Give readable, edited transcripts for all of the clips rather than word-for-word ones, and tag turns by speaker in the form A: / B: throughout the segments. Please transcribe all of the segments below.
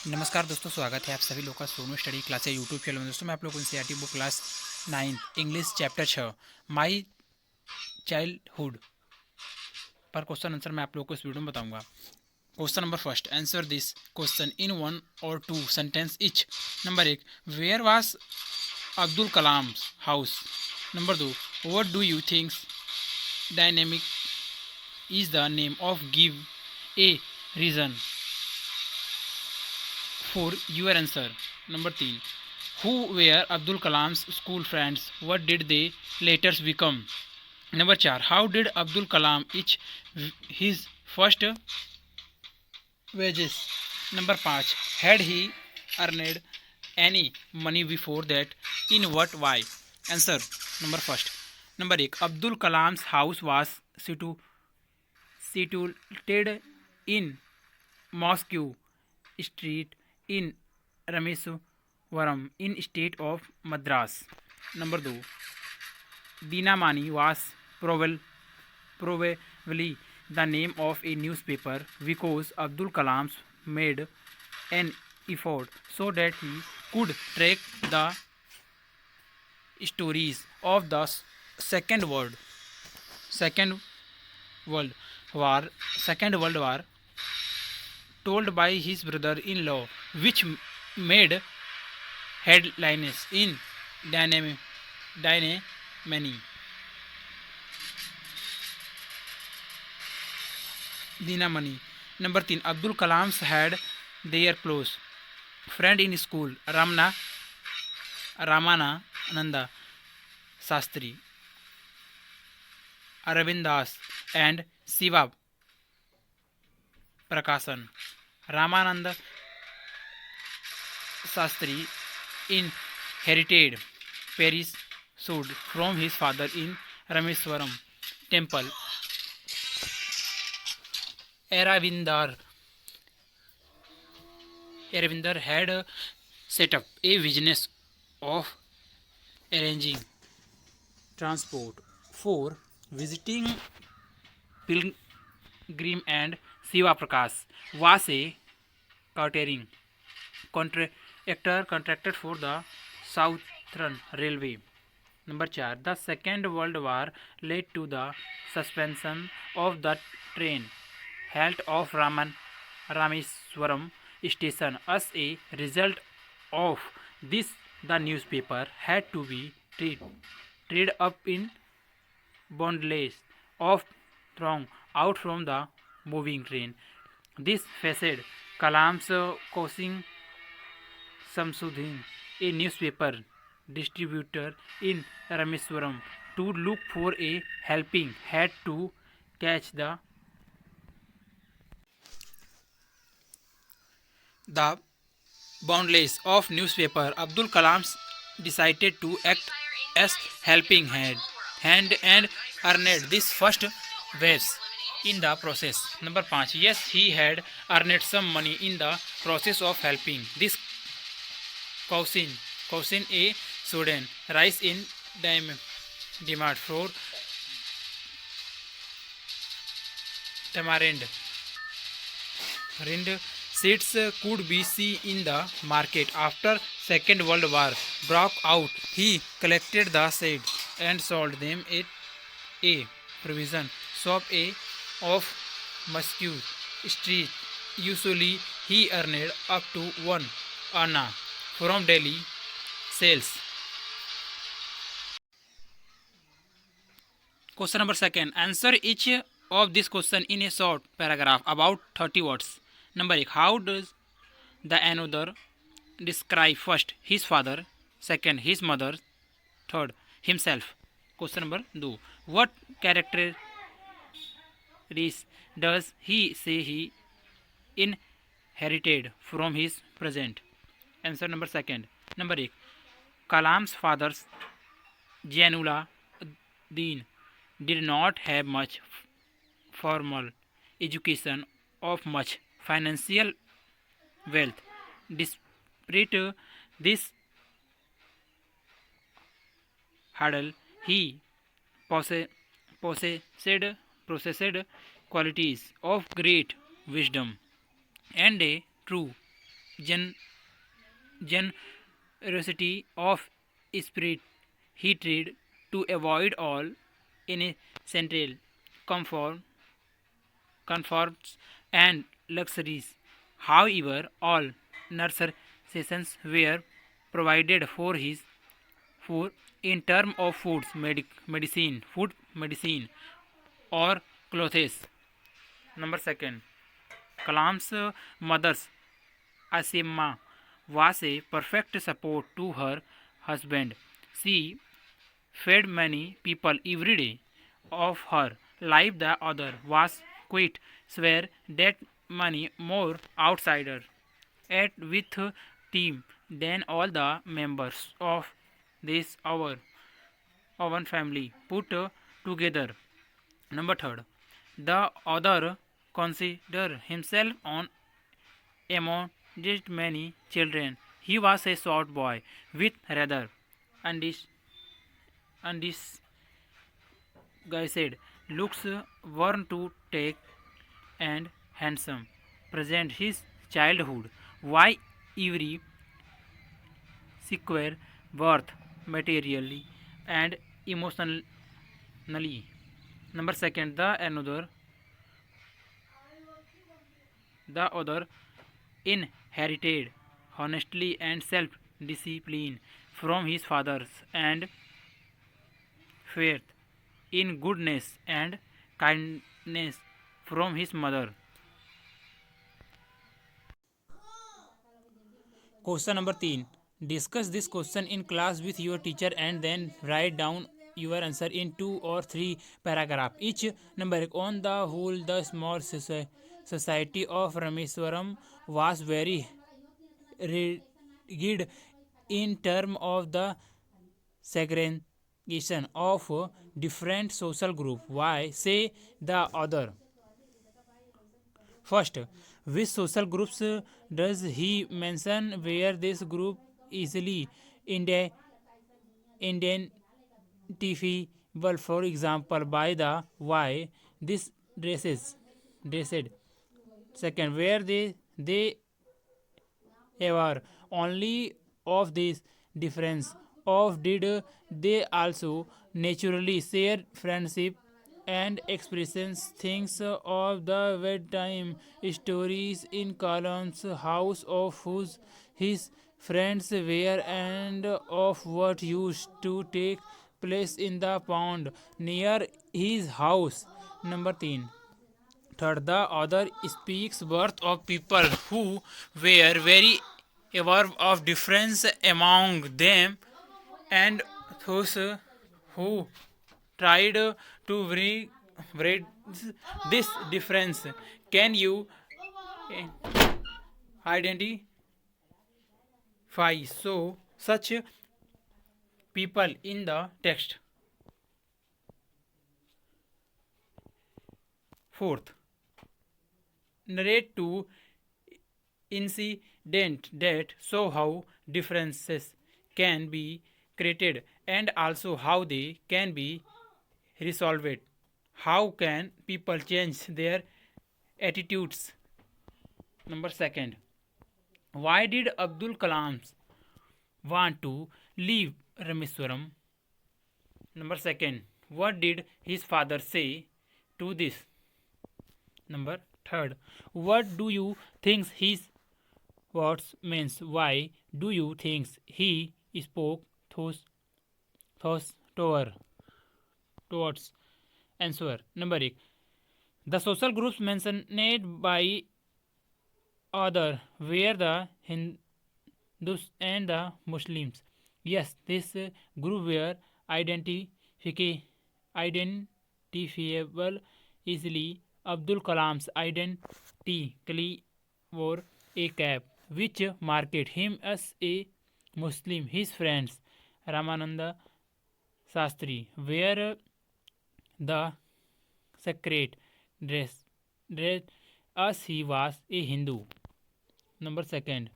A: नमस्कार दोस्तों, स्वागत है आप सभी लोग का सोनू स्टडी क्लास या यूट्यूब चैनल में। दोस्तों मैं आप लोगों को NCERT book class 9 English chapter 6 my childhood पर क्वेश्चन आंसर मैं आप लोगों को इस वीडियो में बताऊंगा। Question number first, answer this question in 1 or 2 sentence each. Number 1, where was Abdul Kalam house. Number 2, what do you think dynamic is the name of, give a reason for your answer. Number 3. Who were Abdul Kalam's school friends? What did they later become? Number 4. How did Abdul Kalam each his first wages? Number 5. Had he earned any money before that? In what way? Answer. Number first. Number 1. Abdul Kalam's house was situated in Moscow Street in Rameswaram in state of Madras. Number 2. Dinamani was probably the name of a newspaper because Abdul Kalam made an effort so that he could track the stories of the Second World War, Second World War told by his brother-in-law, which made headlines in Dynamany. Dinamani. Number 3. Abdul Kalam had their close friend in school, Ramananda Sastri, Arvind Das, and Shiva Prakashan. Ramananda Sastri inherited parachute from his father in Rameswaram temple. Aravinder had set up a business of arranging transport for visiting pilgrim, and Shiva Prakash was a catering contractor contracted for the Southern Railway. Number 4. The Second World War led to the suspension of the train halt of Rameswaram station. As a result of this, the newspaper had to be tied up in bundles of thrown out from the moving train. This faced Kalam's causing Samsudin, a newspaper distributor in Rameswaram, to look for a helping hand to catch the boundless of newspaper. Abdul Kalam decided to act as helping hand and earned this first waves in the process. Number 5. Yes, he had earned some money in the process of helping. This causing a sudden rise in demand for tamarind. Rind seeds could be seen in the market. After Second World War broke out, he collected the seeds and sold them at a provision shop of Moscow Street. Usually, he earned up to 1 anna from daily sales. Question number 2. Answer each of this question in a short paragraph about 30 words. Number 1. How does the another describe? First, his father. Second, his mother. Third, himself. Question number 2. What characteristics does he say he inherited from his present? Answer number 2. Number 1. Kalam's father Jainullah Din did not have much formal education of much financial wealth. Despite this hurdle, he possessed qualities of great wisdom and a true gen- generosity of spirit. He tried to avoid all essential comfort, comforts and luxuries. However, all nurses were provided for his for in terms of food medicine or clothes. Number second, Kalam's mother's Asima was a perfect support to her husband. She fed many people every day of her life. The other was quite swear that many more outsiders ate with team than all the members of this our family put together. Number third, the other considered himself on among many children. He was a short boy with rather undis- undisguised looks, worn to take and handsome. Present his childhood. Why every sequel worth materially and emotionally. Number second, the other inherited honesty and self-discipline from his fathers and faith in goodness and kindness from his mother. Question number 3. Discuss this question in class with your teacher and then write down your answer in 2 or 3 paragraphs. Each number on the whole, the small society of Rameswaram was very rigid in terms of the segregation of different social groups. Why? Say the other. First, which social groups does he mention where this group easily identifiable, for example, by the Y, this dressed. Second, where they ever only of this difference of did they also naturally share friendship and expressions things of the bedtime stories in columns house of whose his friends were and of what used to take place in the pond near his house. Number 10. Third, the author speaks worth of people who were very aware of difference among them and those who tried to bridge this difference. Can you identify such people in the text? Fourth, narrate two incident that show how differences can be created and also how they can be resolved. How can people change their attitudes? Number second, why did Abdul Kalam want to leave Rameswaram? Number second, what did his father say to this? Number third, what do you think his words means? Why do you think he spoke thus towards answer? Number 8, the social groups mentioned by other were the Hindus and the Muslims. Yes, this group were identifiable easily. Abdul Kalam's identity wore a cap which marked him as a Muslim. His friends Ramananda Sastri wear the sacred dress as he was a Hindu. Number second,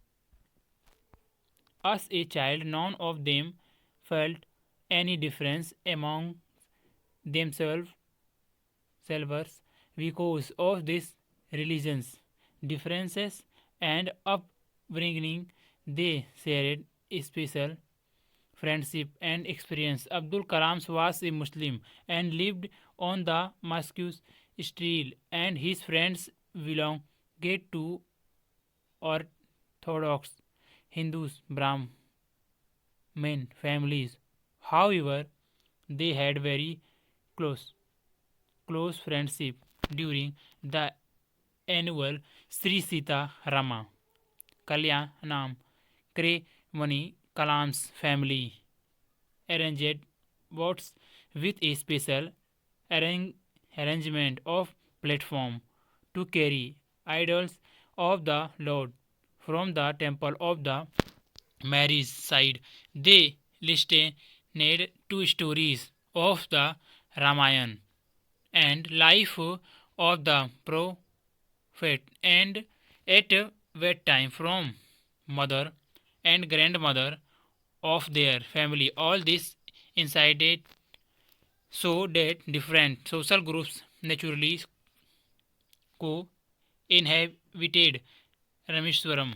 A: as a child, none of them felt any difference among themselves because of these religions differences and bringing they shared special friendship and experience. Abdul Kalam was a Muslim and lived on the Moscow Street, and his friends belonged to Orthodox Hindus, Brahmin families. However, they had very close close friendship during the annual Sri Sita Rama Kalyanam Ceremony. Kalam's family arranged boats with a special arrangement of platform to carry idols of the Lord from the temple of the marriage side. They listed two stories of the Ramayana and life of the prophet, and at that time from mother and grandmother of their family. All this incited so that different social groups naturally co-inhabited Rameshwaram.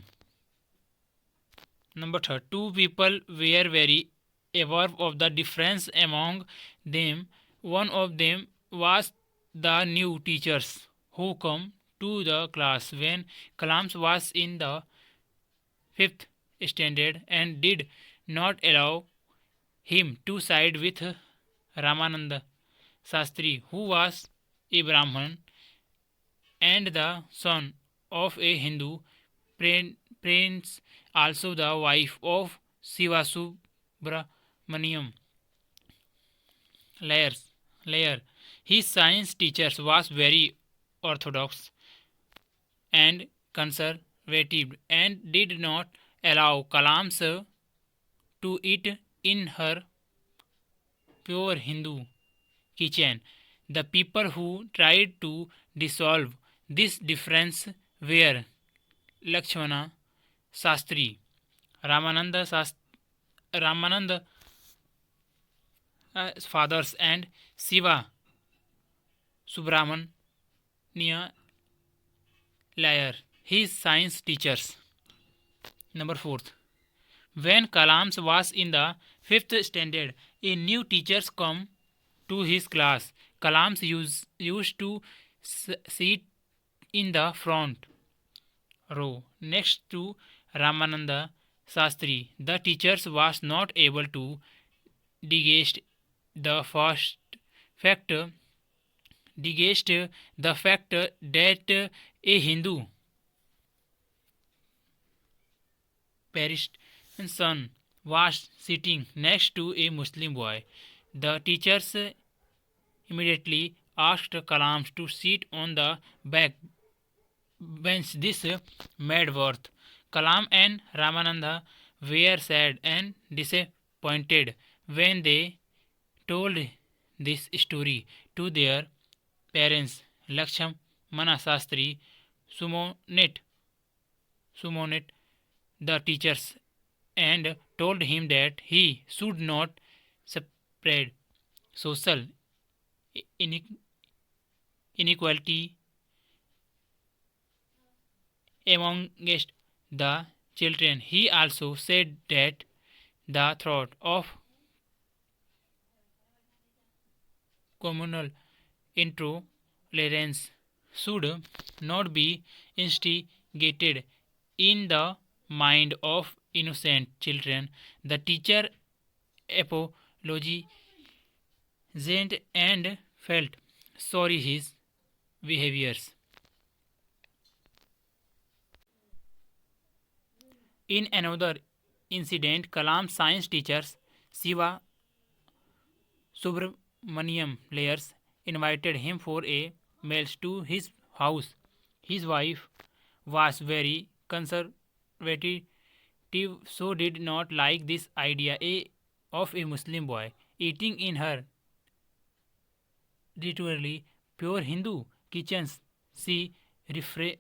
A: Number third, two people were very aware of the difference among them. One of them was the new teachers who come to the class when Kalam was in the fifth standard and did not allow him to side with Ramananda Sastri, who was a Brahman and the son of a Hindu prince, also the wife of Siva Subramaniam Layer. His science teacher was very orthodox and conservative and did not allow Kalam's to eat in her pure Hindu kitchen. The people who tried to dissolve this difference were Lakshmana Sastri, Ramananda fathers, and Siva Subramania Layer, his science teachers. Number fourth, when Kalam was in the fifth standard, a new teacher come to his class. Kalam used to sit in the front row next to Ramananda Sastri. The teacher was not able to digest the fact that a Hindu perished son was sitting next to a Muslim boy. The teachers immediately asked Kalam to sit on the back bench. This made worth. Kalam and Ramananda were sad and disappointed when they told this story to their parents. Lakshmana Sastri summoned the teachers and told him that he should not spread social inequality amongst the children. He also said that the thought of communal intolerance should not be instigated in the mind of innocent children. The teacher apologized and felt sorry his behaviors. In another incident, Kalam's science teacher Siva Subramaniam Layers invited him for a meal to his house. His wife was very conservative, so did not like this idea of a Muslim boy eating in her literally pure Hindu kitchens. She refused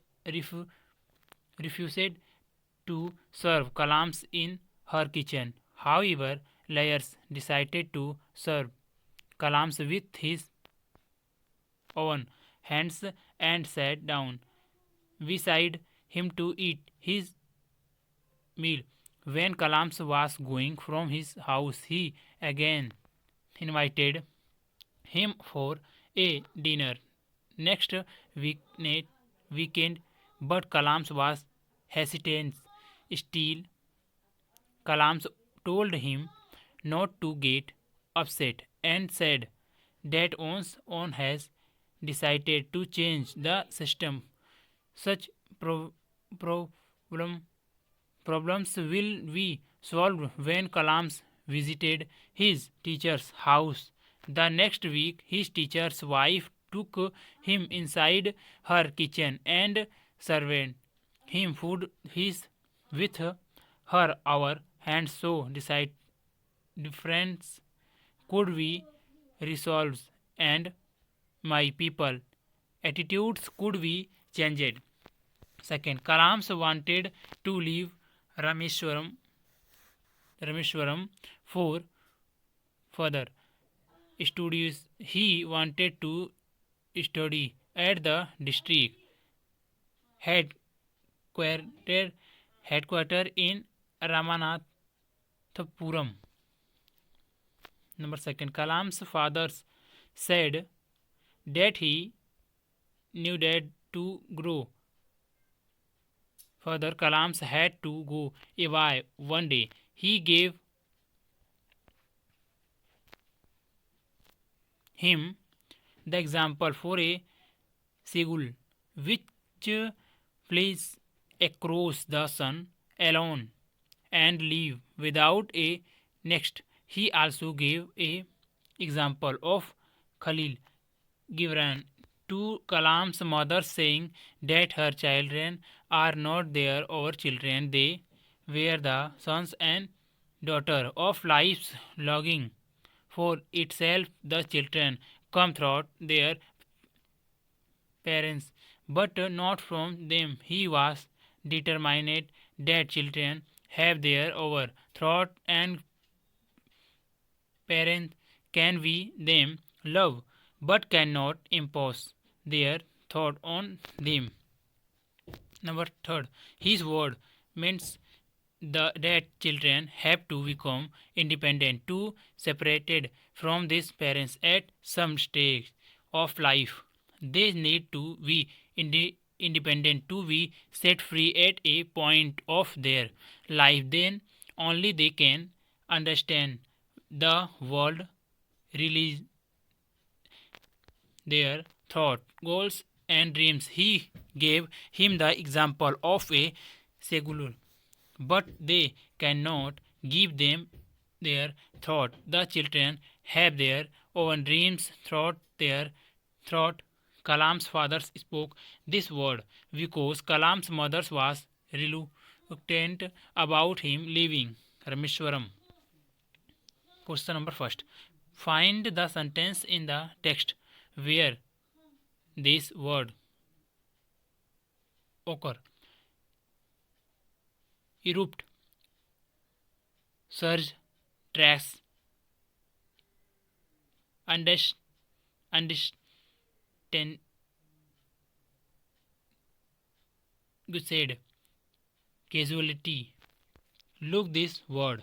A: to serve Kalams in her kitchen. However, Layers decided to serve Kalams with his own hands and sat down beside him to eat. His meal. When Kalam was going from his house, he again invited him for a dinner next weekend, but Kalam was hesitant. Still, Kalam told him not to get upset and said that once on has decided to change the system, such problem problems will be solved. When Kalam visited his teacher's house the next week, his teacher's wife took him inside her kitchen and served him food his with her our hands. So decide difference could be resolved and my people attitudes could be changed. Second, Kalams wanted to leave Rameshwaram, Rameshwaram for further studies. He wanted to study at the district headquarter, headquarter in Ramanathapuram. Number second, Kalam's father said that he knew that to grow further, Kalam's had to go away one day. He gave him the example for a seagull which flies across the sun alone and leave without a next. He also gave a example of Khalil Gibran to Kalam's mother, saying that her children are not their our children, they were the sons and daughter of life's longing for itself. The children come through their parents, but not from them. He was determined that children have their over thought and parents can be them love but cannot impose their thought on them. Number third, his word means that children have to become independent to separated from these parents at some stage of life. They need to be independent to be set free at a point of their life. Then only they can understand the world, release their thought, goals, and dreams. He gave him the example of a secular, but they cannot give them their thought. The children have their own dreams throughout their thought. Kalam's father spoke this word because Kalam's mother was reluctant about him leaving Rameshwaram. Question number first. Find the sentence in the text where this word occur. Erupt, surge, tracks, understand, said, casualty. Look this word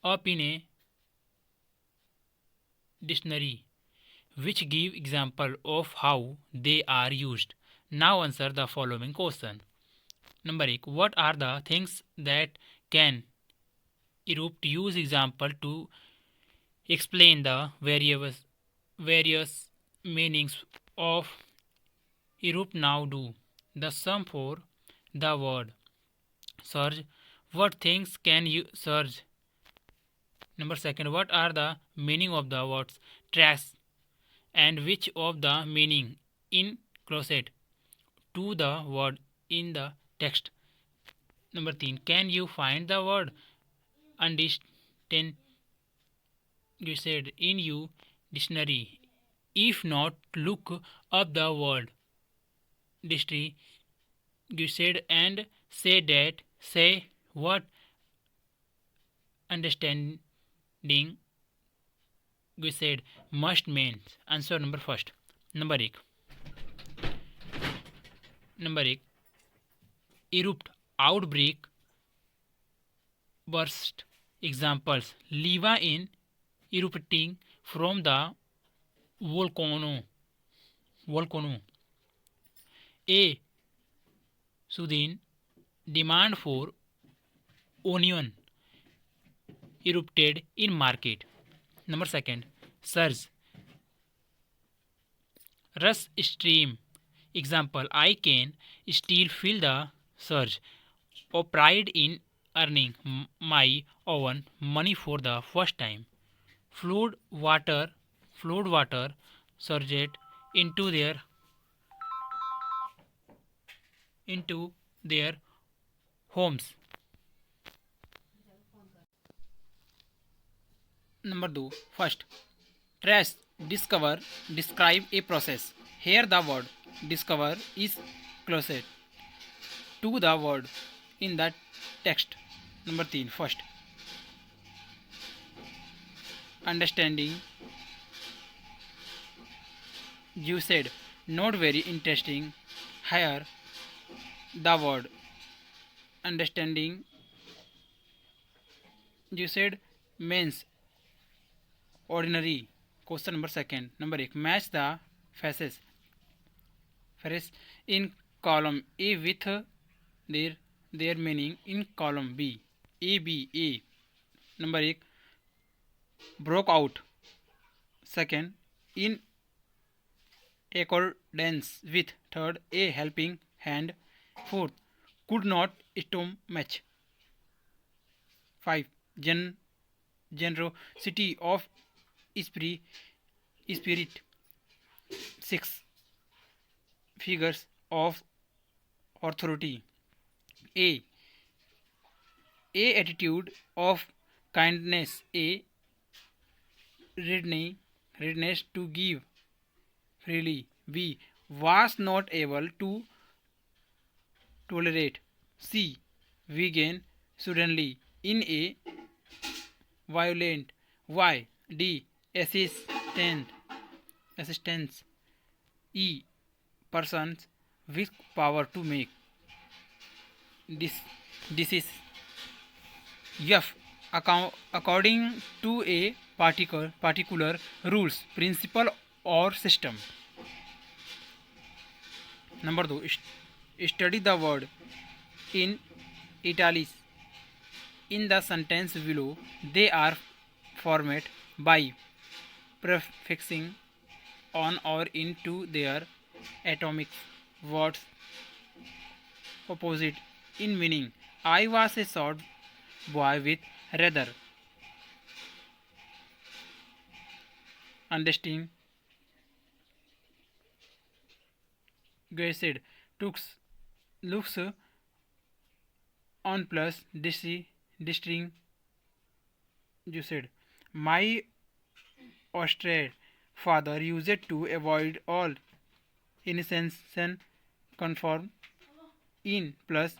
A: up in a dictionary which give example of how they are used. Now answer the following question. Number 1. What are the things that can erupt? Use example to explain the various meanings of erupt. Now do the sum for the word surge. What things can you surge? Number 2. What are the meaning of the words trash and which of the meaning in closet to the word in the text? Number 3. Can you find the word understand in your dictionary? If not, look up the word dictionary and say what understanding must mean. Answer number first. Number 1. Number 1. Erupt, outbreak, burst. Examples: lava in erupting from the volcano. A sudden demand for onion erupted in market. Number second, surge, rush stream. Example: I can still feel the surge of pride in earning my own money for the first time. Flood water, flood water surged into their homes. Number 2. First, trace, discover, describe a process. Here the word discover is closest to the word in the text. Number 3. First, understanding. You said not very interesting. Here the word understanding. You said means ordinary. Question number second. Number 1. Match the faces. First, in column A with their meaning in column B. A B A. Number 1. Broke out. Second, in accordance with. Third, a helping hand. Fourth, could not stomach. 5. Generosity of spirit. 6. Figures of authority. A. A attitude of kindness. A. Readiness to give freely. B. Was not able to tolerate. C. Vegan suddenly in a violent. Y. D. Assistance. E. Persons with power to make this. F. According to a particular rules, principle or system. Number 2. Study the word in italics in the sentence below. They are formed by prefixing on or into their atomic words opposite in meaning. I was a short boy with rather understanding said looks on plus distinct. You said my austere father used it to avoid all innocence conform in plus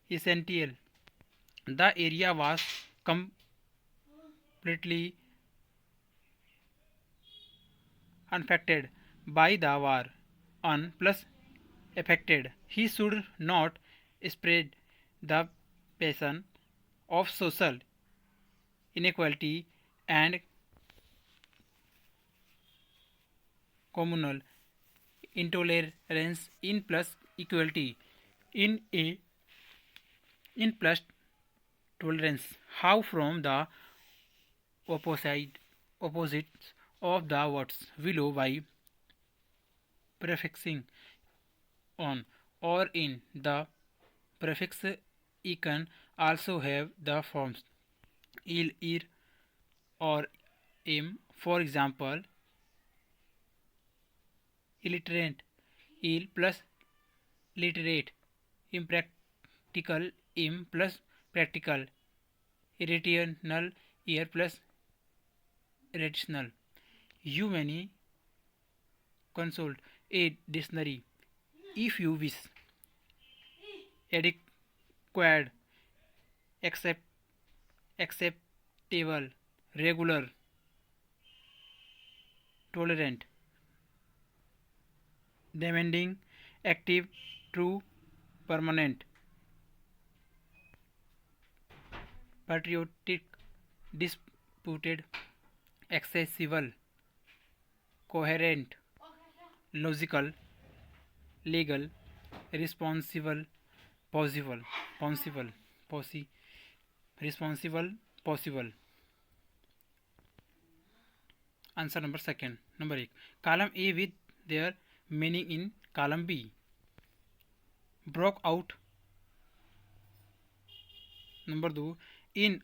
A: essential. The area was completely unaffected by the war. On plus affected. He should not spread the passion of social inequality and communal intolerance in plus equality in plus tolerance. How from the opposites of the words below by prefixing on or in. The prefix "e" can also have the forms il, ir, or im. For example, illiterate, il plus literate, impractical, im plus practical, irrational, ear plus irrational. You may consult a dictionary if you wish. Adequate, acceptable, regular, tolerant, demanding, active, true, permanent, patriotic, disputed, accessible, coherent, logical, legal, responsible, possible, possible, possi, responsible, possible. Answer number second. Number 1. Column A with their meaning in column B. Broke out. Number 2. In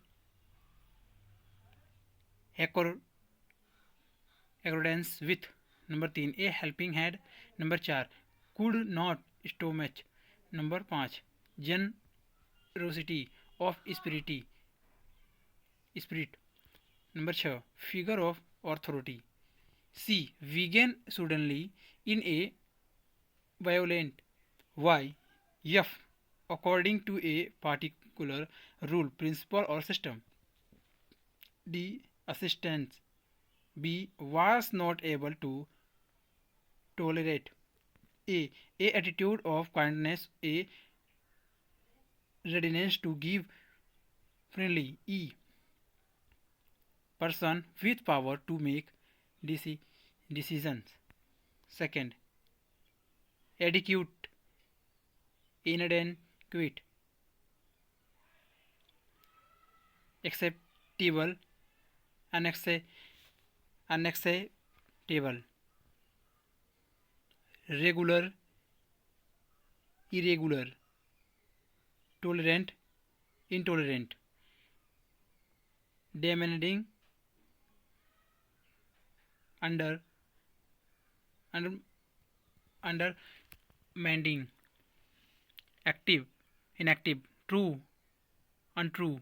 A: accordance with. Number 3. A helping hand. Number 4. Could not stomach. Number 5. Generosity of spirit. Number 6. Figure of authority. C. Vegan suddenly in a violent Y. F. According to a particular rule, principle or system. D. Assistance. B. Was not able to tolerate. A. A attitude of kindness. A. Readiness to give freely. E. Person with power to make decisions. Second. Adequate. Inadequate. Acceptable. Unacceptable. Regular. Irregular. Tolerant. Intolerant. Demanding. Understanding. Active. Inactive. True. Untrue.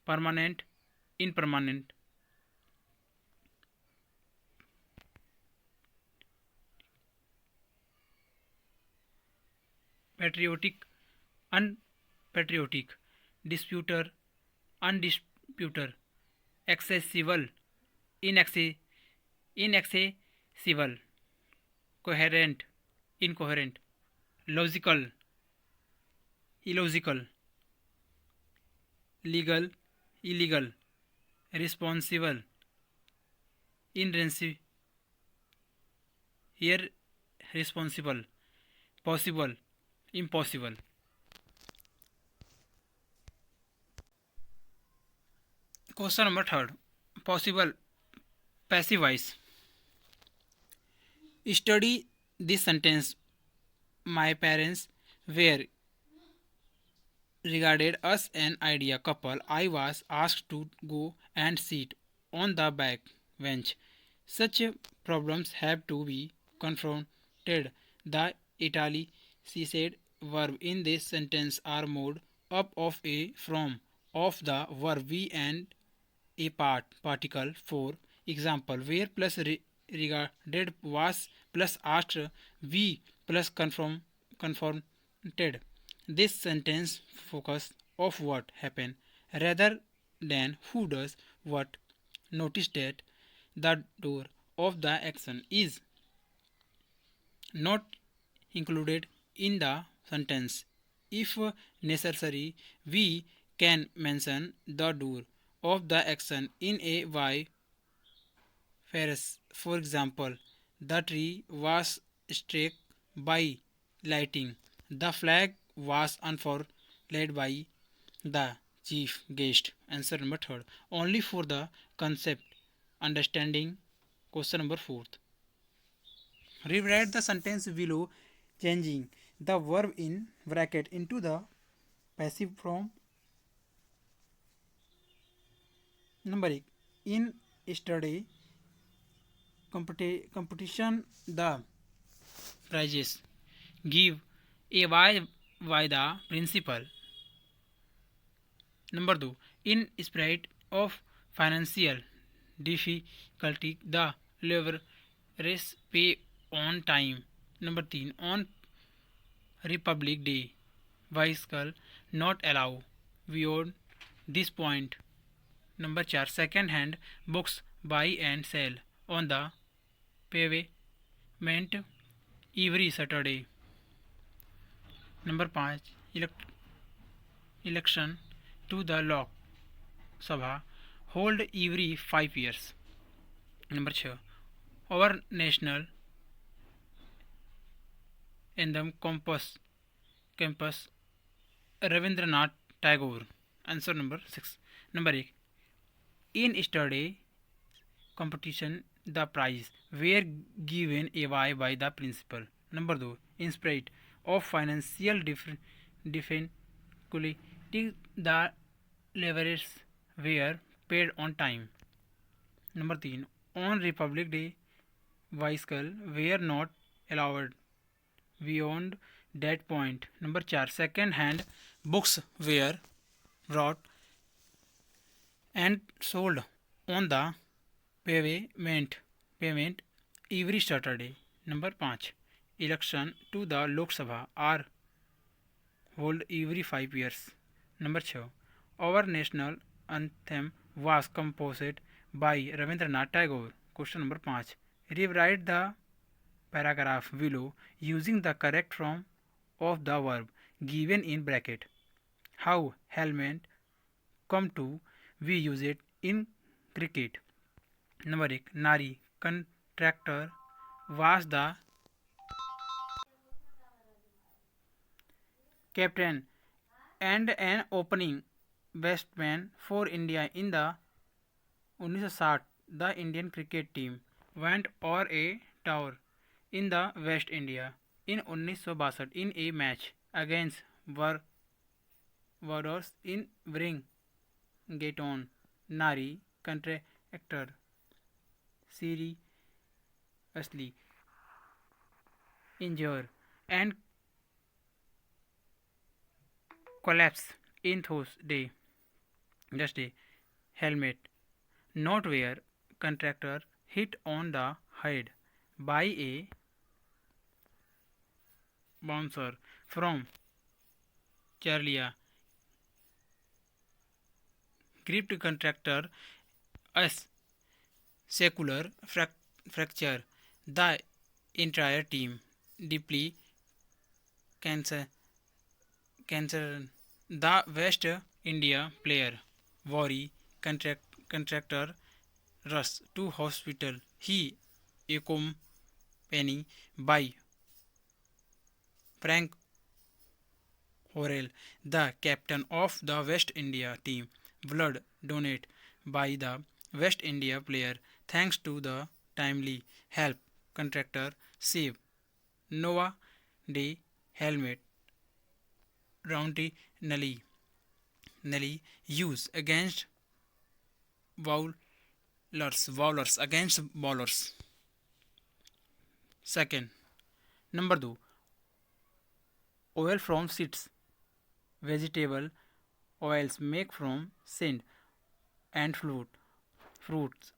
A: Permanent. Impermanent. Patriotic. Unpatriotic. Disputer. Undisputed. Accessible. Inaccessible. Coherent. Incoherent. Logical. Illogical. Legal. Illegal. Responsible. Irresponsible. Possible. Impossible. Question number 3. Possible. Passive voice. Study this sentence. My parents were regarded as an ideal couple. I was asked to go and sit on the back bench. Such problems have to be confronted. The italicized verb in this sentence are made up of a from of the verb we and a particle. For example, where plus regarded was plus asked we plus confronted. This sentence focus of what happened rather than who does what. Notice that the door of the action is not included in the sentence. If necessary, we can mention the door of the action in a Y phrase. For example, the tree was struck by lightning. The flag was unfurled by the chief guest. Answer number 3. Only for the concept understanding. Question number 4. Rewrite the sentence below, changing the verb in bracket into the passive form. Number 1. In study competition, the prizes give a by the principal. Number 2. In spite of financial difficulty, the laborers pay on time. Number 3. On Republic Day, bicycle not allow beyond this point. Number 4. Second hand books buy and sell on the pavement every Saturday. Number 5. Election to the lock Sabha hold every 5 years. Number 6. Our national anthem campus Ravindranath Tagore. Answer number 6. Number 8. In study competition, the prize were given away by the principal. Number 2. In spite of financial difficulty, the laborers were paid on time. Number 3. On Republic Day, bicycle were not allowed beyond that point. Number 4. Second hand books were brought and sold on the pavement every Saturday. Number 5. Election to the Lok Sabha are held every 5 years. Number 6. Our national anthem was composed by Rabindranath Tagore. Question number 5. Rewrite the paragraph below using the correct form of the verb given in bracket. How helmet come to be used in cricket. Number 1. Nari contractor was the captain and an opening batsman for India in the 1960. The Indian cricket team went over a tour in the West India in 1962 in a match against Barbados in Bridgeton. Nari contractor seriously injured and collapsed in Thursday. Just a helmet not wear contractor hit on the head by a bouncer from Charlia gripped contractor as secular fracture. The entire team deeply cancer cancer. The West India player worry contractor rush to hospital. He accompanied by Frank Horrell, the captain of the West India team. Blood donated by the West India player thanks to the timely help contractor save Nova Day helmet routinely used against bowlers against bowlers. Second, number 2. Oil from seeds. Vegetable oils make from seed and fruits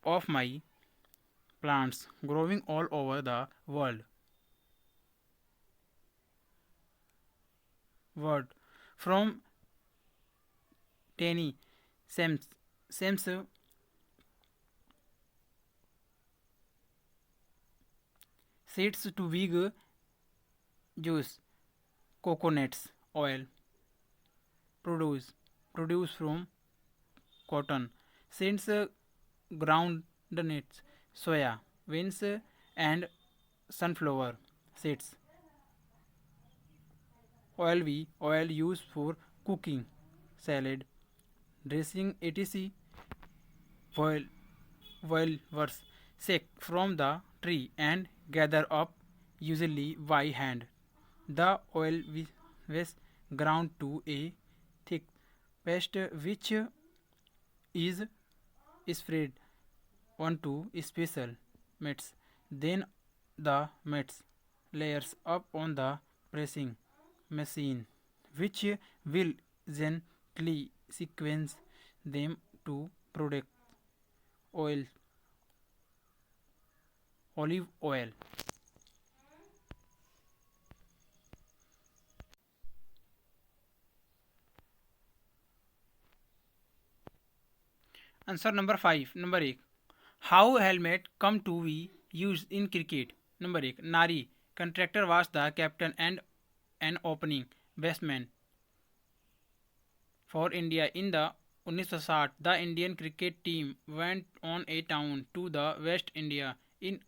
A: of my plants growing all over the world. From tiny stems seeds to big juice coconuts oil produce from cotton seeds groundnuts soya beans and sunflower seeds oil used for cooking salad dressing etc was shake from the tree and gather up usually by hand. The oil was ground to a thick paste which is spread onto special mats. Then the mats layers up on the pressing machine which will gently sequence them to produce oil olive oil. Answer number 5. Number 1. How helmet come to be used in cricket? Number 1. Nari contractor was the captain and an opening batsman for India in the 1960, the Indian cricket team went on a tour to the West India in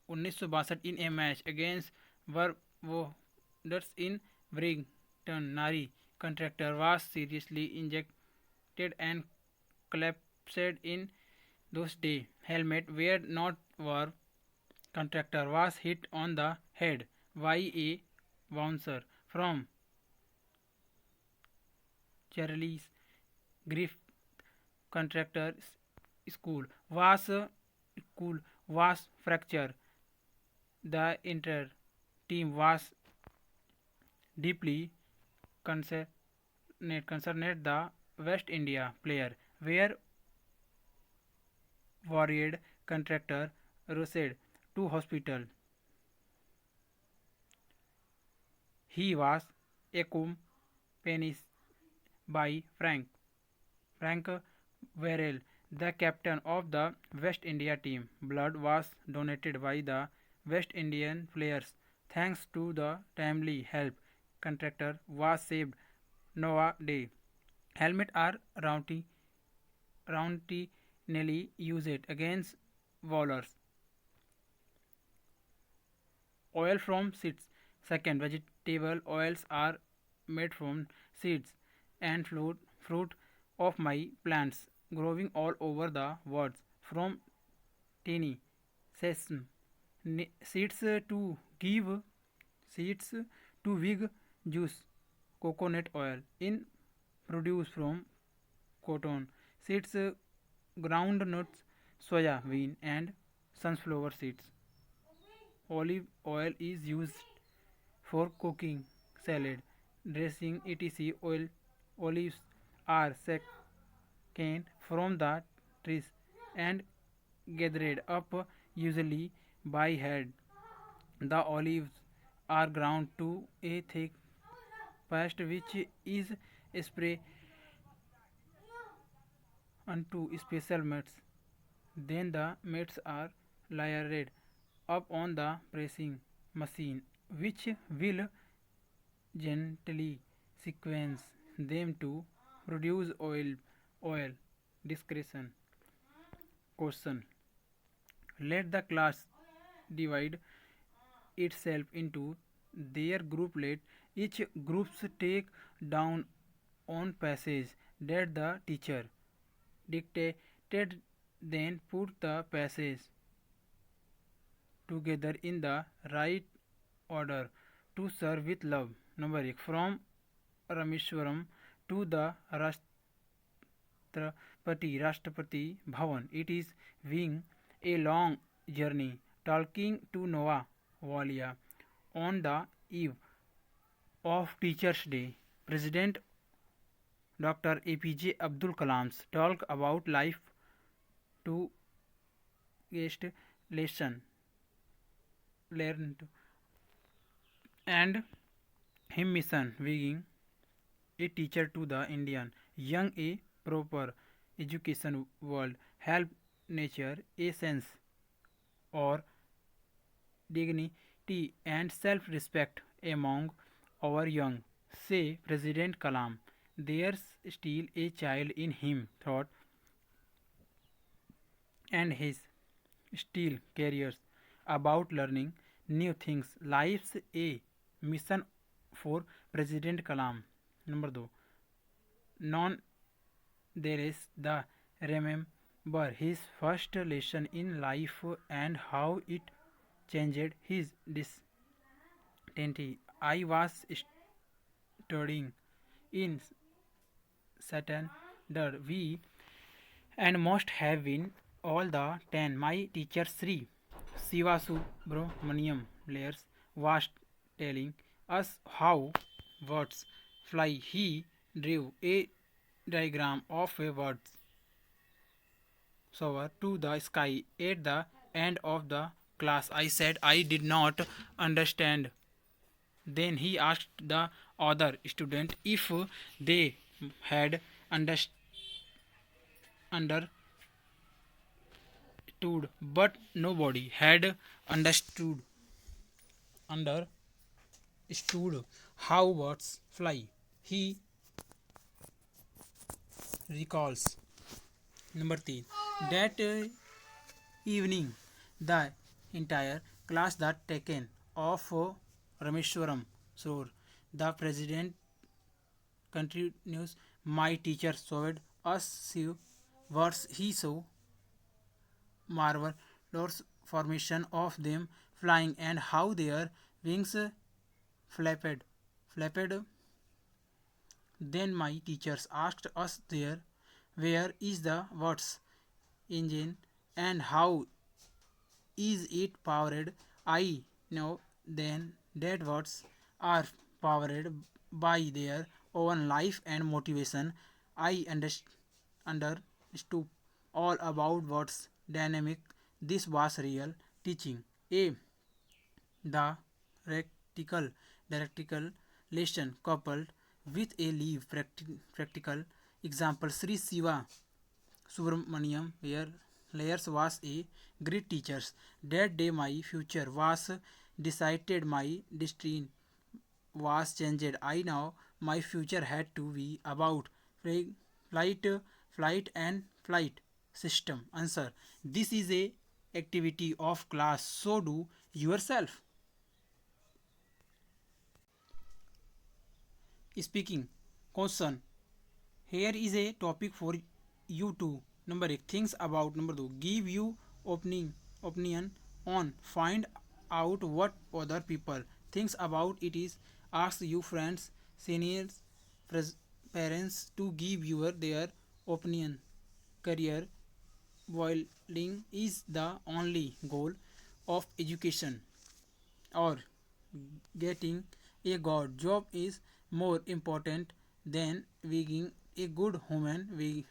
A: 1962 in a match against Barbados in Brighton. Nari contractor was seriously injured and collapsed in those days. Helmet were not wore. Contractor was hit on the head by a bouncer from Charlie's Griff contractor school was fractured. The entire team was deeply concerned. The West India player were worried. Contractor rushed to hospital. He was accompanied by Frank Verrill, the captain of the West India team. Blood was donated by the West Indian players. Thanks to the timely help, contractor was saved. Nowadays, helmets are routinely used against bowlers. Oil from seeds. Second, vegetable oils are made from seeds and fruit of my plants growing all over the world from tiny sesame seeds to give seeds to wig juice coconut oil in produce from cotton seeds ground nuts soya bean and sunflower seeds. Olive oil is used for cooking salad, dressing, etc. Olives are taken from the trees and gathered up usually by hand. The olives are ground to a thick paste which is sprayed onto special mats. Then the mats are layered up on the pressing machine which will gently sequence them to produce oil. Discretion. Question. Let the class divide itself into their grouplet. Each groups take down on passage that the teacher dictated, then put the passage together in the right order to serve with love. Number 1. From Rameshwaram to the Rashtrapati Bhavan. It is being a long journey. Talking to Noah Walia on the eve of Teachers' Day, President Dr. APJ Abdul Kalam's talk about life to guest lesson learned and him mission being a teacher to the Indian young a proper education world help nature a sense or dignity and self-respect among our young, say President Kalam. There's still a child in him, thought, and his still cares about learning new things. Life's a mission for President Kalam. Number 2. Non there is the remember his first lesson in life and how it changed his destiny. I was studying in standard V and must have been all the 10. My teacher Sri Sivasubramaniam Layers was telling us how birds fly. He drew a diagram of a bird soar to the sky at the end of the class. I said I did not understand. Then he asked the other student if they had understood, but nobody had understood how birds fly. He recalls. Number 3. That evening, the entire class that taken off Rameshwaram Sror. The president continues, my teacher showed us see words he saw marvelous formation of them flying and how their wings flapped. Then my teachers asked us there where is the words engine and how is it powered? I know then that words are powered by their own life and motivation. I understood all about what's dynamic. This was real teaching. A. The practical lesson coupled with a live practical example. Sri Siva Subramaniam, where Layers was a great teacher. That day my future was decided, my destiny was changed. I know my future had to be about flight, flight and flight system. Answer. This is a activity of class. So do yourself. Speaking. Question. Here is a topic for you to number 1 things about number 2 give you opinion on find out what other people thinks about it is ask you friends seniors parents to give your their opinion career building is the only goal of education or getting a god job is more important than being a good human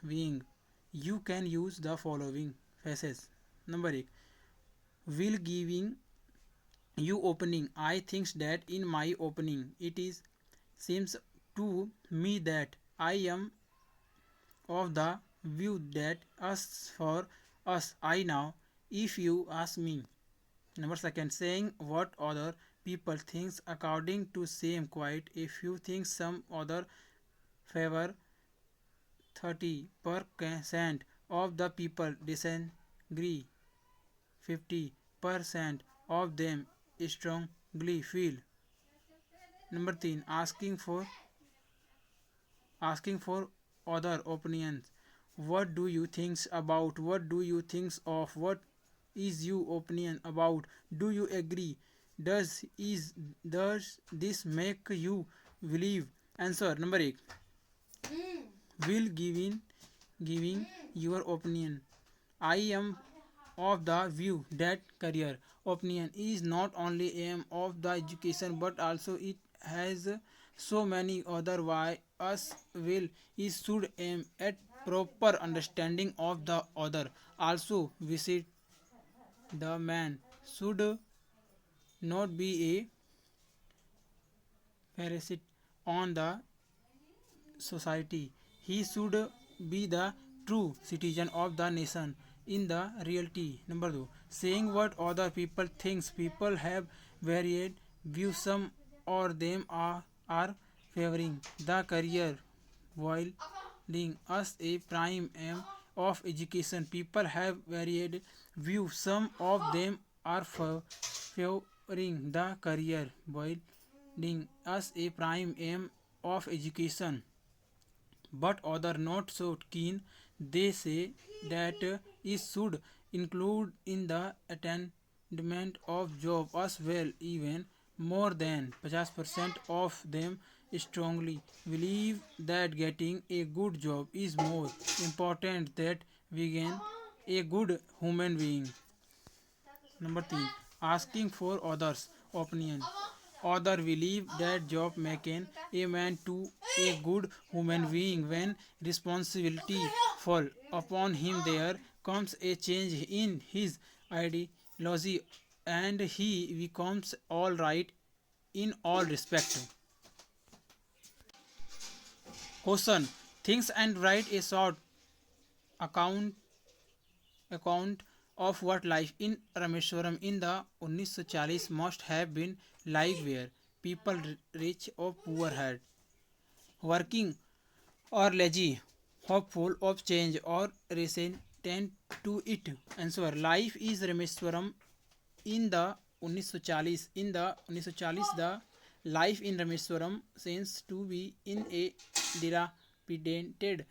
A: being. You can use the following phrases. Number 1. Will giving you opening. I think that in my opening it is seems to me that I am of the view that us for us I now if you ask me. Number second, saying what other people thinks according to same quite a few things some other favor 30% of the people disagree 50% of them strongly feel. Number 3 asking for other opinions. What do you think about? What do you think of? What is your opinion about? Do you agree? Does this make you believe? Answer number 8. Will giving your opinion. I am of the view that career opinion is not only aim of the education but also it has so many other why us will is should aim at proper understanding of the other also visit the man should not be a parasite on the society. He should be the true citizen of the nation in the reality. Number 2. Saying what other people thinks. People have varied views. Some or them are favoring the career while being us a prime aim of education. People have varied views. Some of them are favoring the career while being us a prime aim of education but other not so keen. They say that it should include in the attainment of job as well. Even more than 50% of them strongly believe that getting a good job is more important than being a good human being. Number 3. Asking for others' opinion. Other believe that job making a man to a good human being when responsibility fall upon him there comes a change in his ideology and he becomes all right in all respect. Question. Thinks and write a short account account of what life in Rameshwaram in the 1940s must have been like where people rich or poor had working or lazy hopeful of change or resistant to it. Answer: Life is Rameswaram in the 1940 in the 1940 the life in Rameswaram seems to be in a dilapidated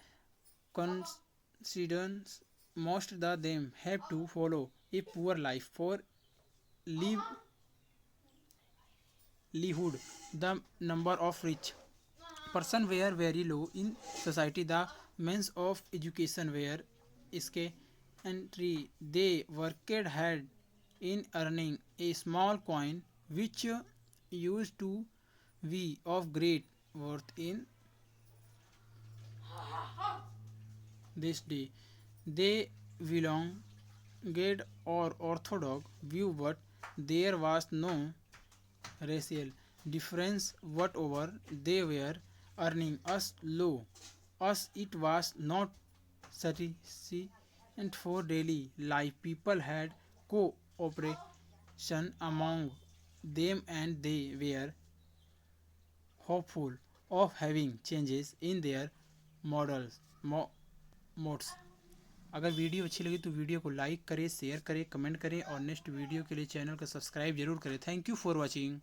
A: conditions. Most of them have to follow a poor life for livelihood. The number of rich person were very low in society. The means of education were scarcely. They worked hard in earning a small coin which used to be of great worth in this day. They belonged or orthodox view, but there was no racial difference whatever. They were earning us low as it was not sufficient for daily life. People had cooperation among them and they were hopeful of having changes in their models modes. अगर video अच्छी लगी तो video को like करें, share करें, comment करें और next video के लिए चैनल को सब्सक्राइब जरूर करें। Thank you for watching.